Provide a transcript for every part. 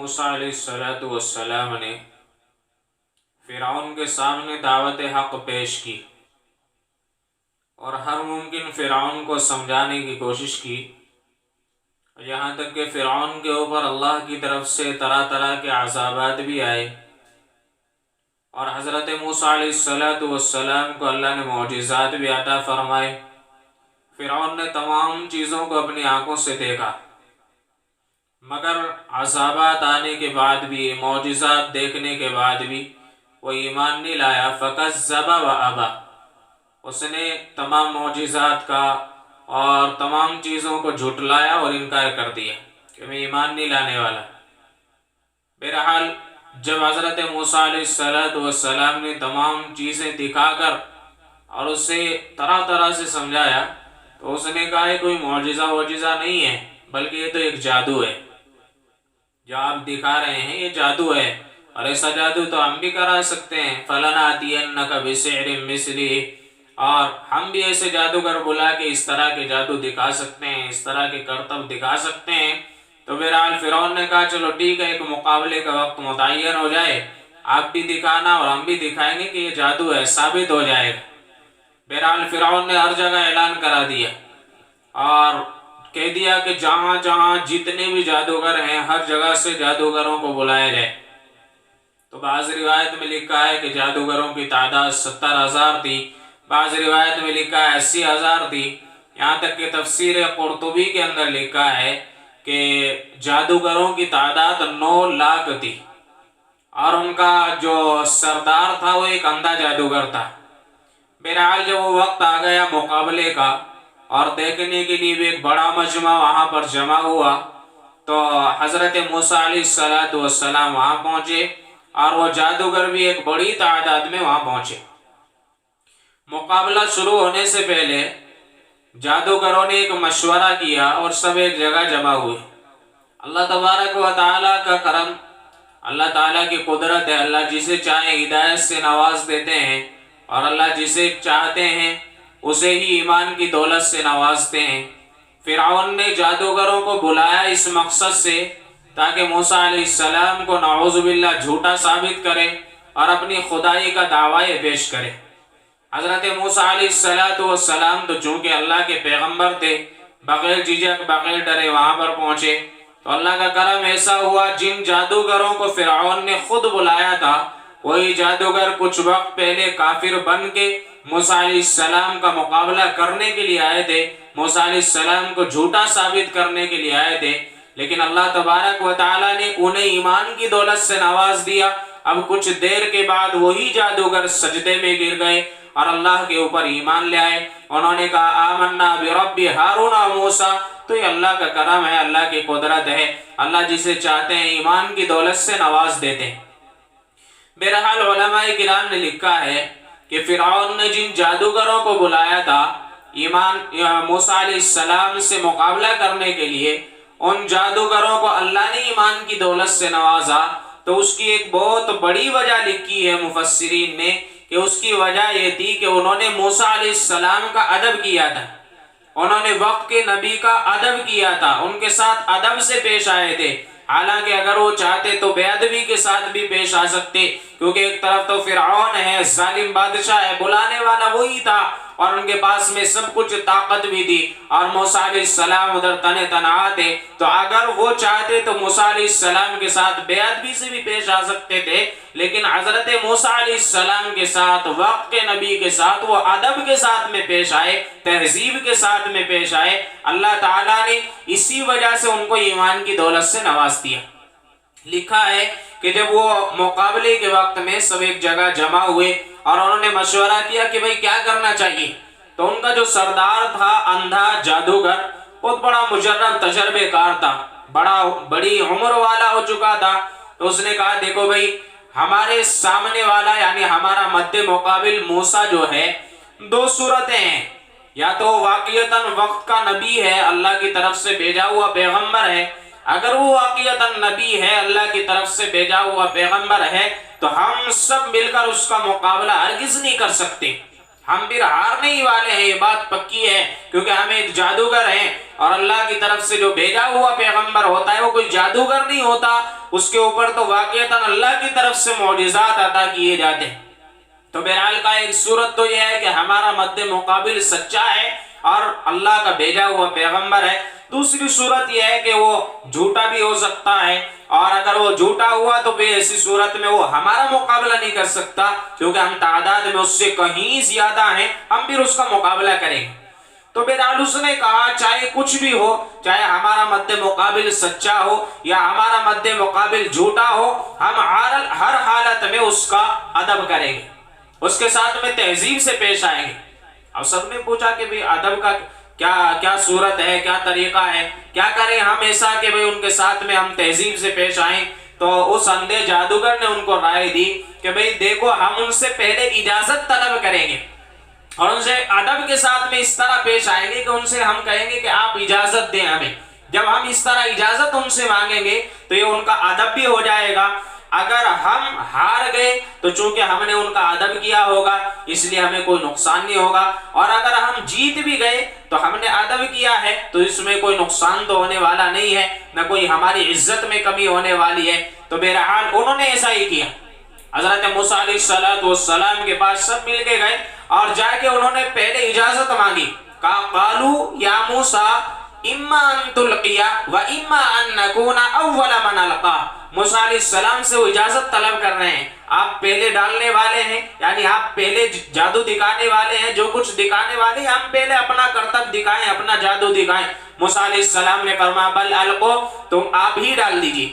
موسیٰ علیہ السلام نے فرعون کے سامنے دعوت حق پیش کی اور ہر ممکن فرعون کو سمجھانے کی کوشش کی، یہاں تک کہ فرعون کے اوپر اللہ کی طرف سے طرح طرح کے عذابات بھی آئے، اور حضرت موسیٰ علیہ السلام کو اللہ نے معجزات بھی عطا فرمائے۔ فرعون نے تمام چیزوں کو اپنی آنکھوں سے دیکھا، مگر عذابات آنے کے بعد بھی، معجزات دیکھنے کے بعد بھی وہ ایمان نہیں لایا۔ فَكَذَّبَ وَأَبَى، اس نے تمام معجزات کا اور تمام چیزوں کو جھٹلایا اور انکار کر دیا کہ میں ایمان نہیں لانے والا۔ بہرحال جب حضرت موسیٰ علیہ السلام نے تمام چیزیں دکھا کر اور اسے طرح طرح سے سمجھایا تو اس نے کہا یہ کوئی معجزہ نہیں ہے، بلکہ یہ تو ایک جادو ہے، جو آپ دکھا رہے ہیں یہ جادو ہے، اور ایسا جادو تو ہم بھی کرا سکتے ہیں۔ فَلَنَأْتِيَنَّكَ بِسِحْرٍ مِثْلِهِ، اور ہم بھی ایسے جادوگر بلا کے اس طرح کے جادو دکھا سکتے ہیں، اس طرح کے کرتب دکھا سکتے ہیں۔ تو بہرحال فرعون نے کہا چلو ٹھیک ہے، ایک مقابلے کا وقت متعین ہو جائے، آپ بھی دکھانا اور ہم بھی دکھائیں گے کہ یہ جادو ہے، ثابت ہو جائے گا۔ بہرحال فرعون نے ہر جگہ اعلان کرا دیا اور کہہ دیا کہ جہاں جہاں جتنے بھی جادوگر ہیں ہر جگہ سے جادوگروں کو بلایا جائے۔ تو بعض روایت میں لکھا ہے کہ جادوگروں کی تعداد 70,000 تھی، بعض روایت میں لکھا ہے 80,000 تھی، یہاں تک کہ تفسیر قرطبی کے اندر لکھا ہے کہ جادوگروں کی تعداد 9 لاکھ تھی، اور ان کا جو سردار تھا وہ ایک اندھا جادوگر تھا۔ بہرحال جب وہ وقت آ گیا مقابلے کا اور دیکھنے کے لیے بھی ایک بڑا مجمع وہاں پر جمع ہوا، تو حضرت موسیٰ علیہ السلام وہاں پہنچے اور وہ جادوگر بھی ایک بڑی تعداد میں وہاں پہنچے۔ مقابلہ شروع ہونے سے پہلے جادوگروں نے ایک مشورہ کیا اور سب ایک جگہ جمع ہوئے۔ اللہ تبارک و تعالیٰ کا کرم، اللہ تعالیٰ کی قدرت ہے، اللہ جسے چاہے ہدایت سے نواز دیتے ہیں اور اللہ جسے چاہتے ہیں اسے ہی ایمان کی دولت سے نوازتے ہیں۔ فرعون نے جادوگروں کو بلایا اس مقصد سے تاکہ موسیٰ علیہ السلام کو نعوذ باللہ جھوٹا ثابت کرے اور اپنی خدائی کا دعوی پیش کرے۔ حضرت موسیٰ علیہ السلام تو چونکہ اللہ کے پیغمبر تھے، بغیر جھجک بغیر ڈرے وہاں پر پہنچے۔ تو اللہ کا کرم ایسا ہوا، جن جادوگروں کو فرعون نے خود بلایا تھا وہی جادوگر کچھ وقت پہلے کافر بن کے موسیٰ علیہ السلام کا مقابلہ کرنے کے لیے آئے تھے، موسیٰ علیہ السلام کو جھوٹا ثابت کرنے کے لیے آئے تھے، لیکن اللہ تبارک و تعالیٰ نے انہیں ایمان کی دولت سے نواز دیا۔ اب کچھ دیر کے بعد وہی جادوگر سجدے میں گر گئے اور اللہ کے اوپر ایمان لے آئے۔ انہوں نے کہا آمنا برب ہارون و موسیٰ، تو یہ اللہ کا کرم ہے، اللہ کی قدرت ہے، اللہ جسے چاہتے ہیں ایمان کی دولت سے نواز دیتے ہیں۔ بہرحال علماء کرام نے لکھا ہے کہ فرعون نے جن جادوگروں کو بلایا تھا موسیٰ علیہ السلام سے مقابلہ کرنے کے لیے، ان جادوگروں کو اللہ نے ایمان کی دولت سے نوازا۔ تو اس کی ایک بہت بڑی وجہ لکھی ہے مفسرین نے کہ اس کی وجہ یہ تھی کہ انہوں نے موسیٰ علیہ السلام کا ادب کیا تھا، انہوں نے وقت کے نبی کا ادب کیا تھا، ان کے ساتھ ادب سے پیش آئے تھے۔ حالانکہ اگر وہ چاہتے تو بے ادبی کے ساتھ بھی پیش آ سکتے، کیونکہ ایک طرف تو فرعون ہے، ظالم بادشاہ ہے، بلانے والا وہی تھا اور ان کے پاس میں سب کچھ طاقت بھی تھی، اور موسیٰ علیہ السلام ادھر تنے تنہا تھے۔ تو اگر وہ چاہتے تو موسیٰ علیہ السلام کے ساتھ بے ادبی سے بھی پیش آ سکتے تھے، لیکن حضرت موسیٰ علیہ السلام کے ساتھ، وقت کے نبی کے ساتھ وہ ادب کے ساتھ میں پیش آئے، تہذیب کے ساتھ میں پیش آئے۔ اللہ تعالیٰ نے اسی وجہ سے ان کو ایمان کی دولت سے نواز دیا۔ لکھا ہے کہ جب وہ مقابلے کے وقت میں سب ایک جگہ جمع ہوئے اور انہوں نے مشورہ کیا کہ بھئی کیا کرنا چاہیے، تو ان کا جو سردار تھا اندھا جادوگر، بہت بڑا مجرب تجربے کار تھا، بڑی عمر والا ہو چکا تھا۔ تو اس نے کہا دیکھو بھئی، ہمارے سامنے والا یعنی ہمارا مد مقابل موسیٰ جو ہے، دو صورتیں ہیں، یا تو واقعتاً وقت کا نبی ہے، اللہ کی طرف سے بھیجا ہوا پیغمبر ہے۔ اگر وہ واقعتاً نبی ہے، اللہ کی طرف سے بھیجا ہوا پیغمبر ہے، تو ہم سب مل کر اس کا مقابلہ ہرگز نہیں کر سکتے۔ ہم پھر ہارنے ہی والے ہیں، یہ بات پکی ہے، کیونکہ ہم ایک جادوگر ہیں، اور اللہ کی طرف سے جو بھیجا ہوا پیغمبر ہوتا ہے وہ کوئی جادوگر نہیں ہوتا، اس کے اوپر تو واقعتاً اللہ کی طرف سے معجزات عطا کیے جاتے ہیں۔ تو بہرحال کا ایک صورت تو یہ ہے کہ ہمارا مد مقابل سچا ہے اور اللہ کا بھیجا ہوا پیغمبر ہے۔ دوسری صورت یہ ہے کہ وہ جھوٹا بھی ہو سکتا ہے، اور اگر وہ جھوٹا ہوا تو پھر ایسی صورت میں وہ ہمارا مقابلہ نہیں کر سکتا، کیونکہ ہم تعداد میں اس سے کہیں زیادہ ہیں، ہم پھر اس کا مقابلہ کریں گے۔ تو بہرحال اس نے کہا چاہے کچھ بھی ہو، چاہے ہمارا مد مقابل سچا ہو یا ہمارا مد مقابل جھوٹا ہو، ہم ہر حالت میں اس کا ادب کریں گے، اس کے ساتھ میں تہذیب سے پیش آئیں گے۔ اب سب نے پوچھا کہ بھی ادب کا کیا صورت ہے، کیا طریقہ ہے، کیا کریں ہم ایسا کہ بھئی ان کے ساتھ میں ہم تہذیب سے پیش آئیں؟ تو اس اندھے جادوگر نے ان کو رائے دی کہ بھئی دیکھو، ہم ان سے پہلے اجازت طلب کریں گے اور ان سے ادب کے ساتھ میں اس طرح پیش آئیں گے کہ ان سے ہم کہیں گے کہ آپ اجازت دیں ہمیں۔ جب ہم اس طرح اجازت ان سے مانگیں گے تو یہ ان کا ادب بھی ہو جائے گا۔ اگر ہم ہار گئے تو چونکہ ہم نے ان کا ادب کیا ہوگا، اس لیے ہمیں کوئی نقصان نہیں ہوگا، اور اگر ہم جیت بھی گئے تو ہم نے ادب کیا ہے تو اس میں کوئی نقصان تو ہونے والا نہیں ہے، نہ کوئی ہماری عزت میں کمی ہونے والی ہے۔ تو بہرحال انہوں نے ایسا ہی کیا۔ حضرت موسیٰ علیہ السلام کے پاس سب مل کے گئے اور جا کے انہوں نے پہلے اجازت مانگی۔ کہا قالوا یا موسیٰ اما ان تلقیا و اما ان نکون اول من القا۔ موسیٰ علیہ السلام سے وہ اجازت طلب کر رہے ہیں، آپ پہلے ڈالنے والے ہیں، یعنی آپ پہلے جادو دکھانے والے ہیں، جو کچھ دکھانے والے ہیں، ہم پہلے اپنا کرتب دکھائیں، اپنا جادو دکھائیں۔ موسیٰ علیہ السلام نے فرمایا بل القو، تم آپ ہی ڈال دیجیے۔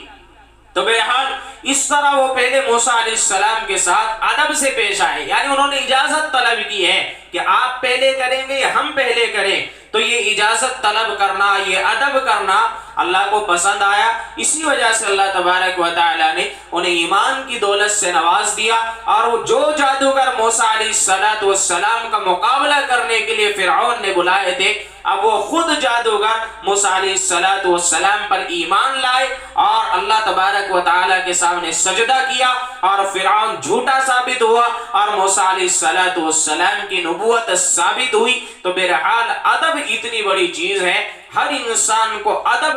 تو بہرحال اس طرح وہ پہلے موسیٰ علیہ السلام کے ساتھ ادب سے پیش آئے، یعنی انہوں نے اجازت طلب کی ہے کہ آپ پہلے کریں گے یا ہم پہلے کریں۔ تو یہ اجازت طلب کرنا، یہ ادب کرنا اللہ کو پسند آیا، اسی وجہ سے اللہ تبارک و تعالیٰ نے انہیں ایمان کی دولت سے نواز دیا، اور وہ جو جادوگر موسیٰ علیہ السلام کا مقابلہ کرنے کے لیے فرعون نے بلائے تھے، اب وہ خود جادوگر موسیٰ علیہ السلام پر ایمان لائے اور اللہ تبارک و تعالیٰ کے سامنے سجدہ کیا، اور فرعون جھوٹا ثابت ہوا اور موسیٰ علیہ السلام کی نبوت ثابت ہوئی۔ تو بہرحال ادب اتنی بڑی چیز ہے، ہر انسان کو ادب